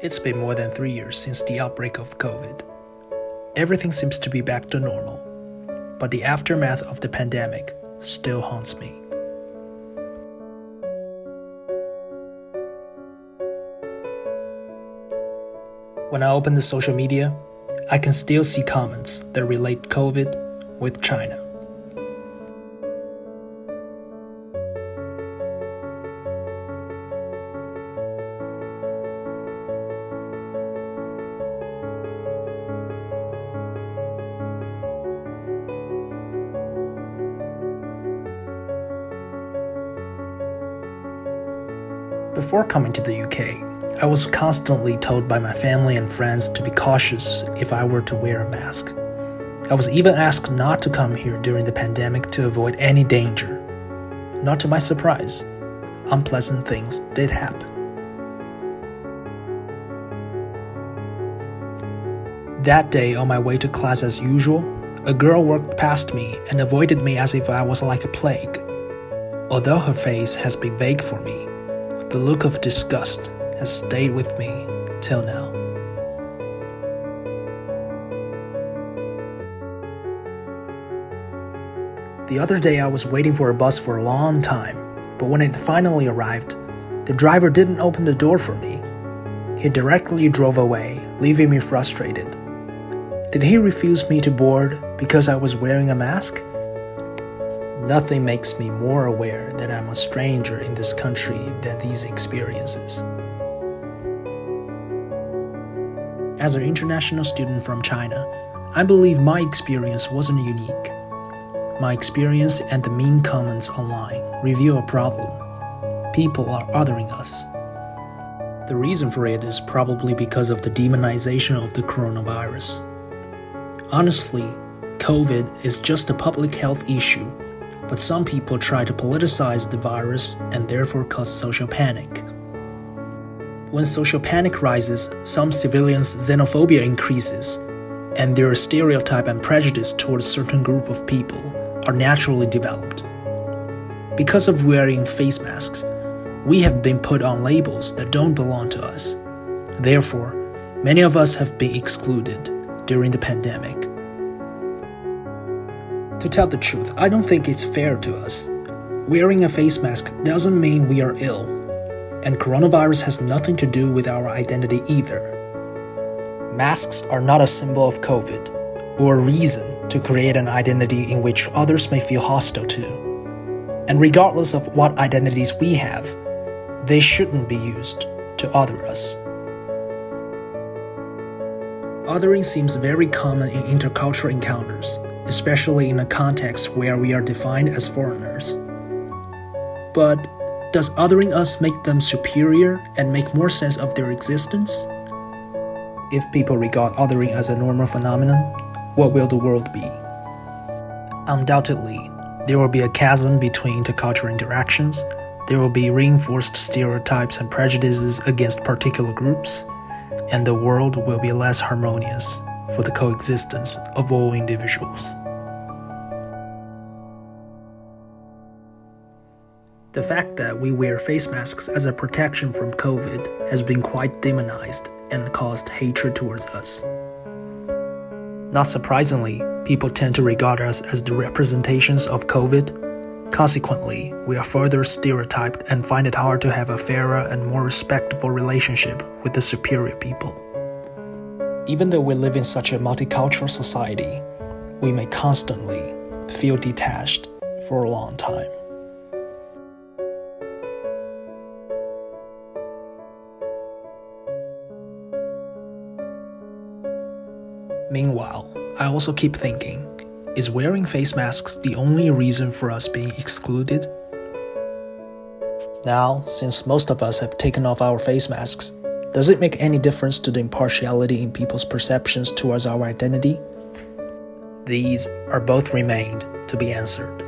It's been more than 3 years since the outbreak of COVID. Everything seems to be back to normal, but the aftermath of the pandemic still haunts me. When I open the social media, I can still see comments that relate COVID with China. Before coming to the UK, I was constantly told by my family and friends to be cautious if I were to wear a mask. I was even asked not to come here during the pandemic to avoid any danger. Not to my surprise, unpleasant things did happen. That day, on my way to class as usual, a girl walked past me and avoided me as if I was like a plague. Although her face has been vague for me, the look of disgust has stayed with me till now. The other day I was waiting for a bus for a long time, but when it finally arrived, the driver didn't open the door for me. He directly drove away, leaving me frustrated. Did he refuse me to board because I was wearing a mask? Nothing makes me more aware that I'm a stranger in this country than these experiences. As an international student from China, I believe my experience wasn't unique. My experience and the mean comments online reveal a problem. People are othering us. The reason for it is probably because of the demonization of the coronavirus. Honestly, COVID is just a public health issue, but some people try to politicize the virus and therefore cause social panic. When social panic rises, some civilians' xenophobia increases, and their stereotype and prejudice towards a certain group of people are naturally developed. Because of wearing face masks, we have been put on labels that don't belong to us. Therefore, many of us have been excluded during the pandemic. To tell the truth, I don't think it's fair to us. Wearing a face mask doesn't mean we are ill, and coronavirus has nothing to do with our identity either. Masks are not a symbol of COVID, or a reason to create an identity in which others may feel hostile to. And regardless of what identities we have, they shouldn't be used to other us. Othering seems very common in intercultural encounters, especially in a context where we are defined as foreigners. But does othering us make them superior and make more sense of their existence? If people regard othering as a normal phenomenon, what will the world be? Undoubtedly, there will be a chasm between intercultural interactions. There will be reinforced stereotypes and prejudices against particular groups, and the world will be less harmonious for the coexistence of all individuals. The fact that we wear face masks as a protection from COVID has been quite demonized and caused hatred towards us. Not surprisingly, people tend to regard us as the representations of COVID. Consequently, we are further stereotyped and find it hard to have a fairer and more respectful relationship with the superior people. Even though we live in such a multicultural society, we may constantly feel detached for a long time. Meanwhile, I also keep thinking, is wearing face masks the only reason for us being excluded? Now, since most of us have taken off our face masks, does it make any difference to the impartiality in people's perceptions towards our identity? These are both remained to be answered.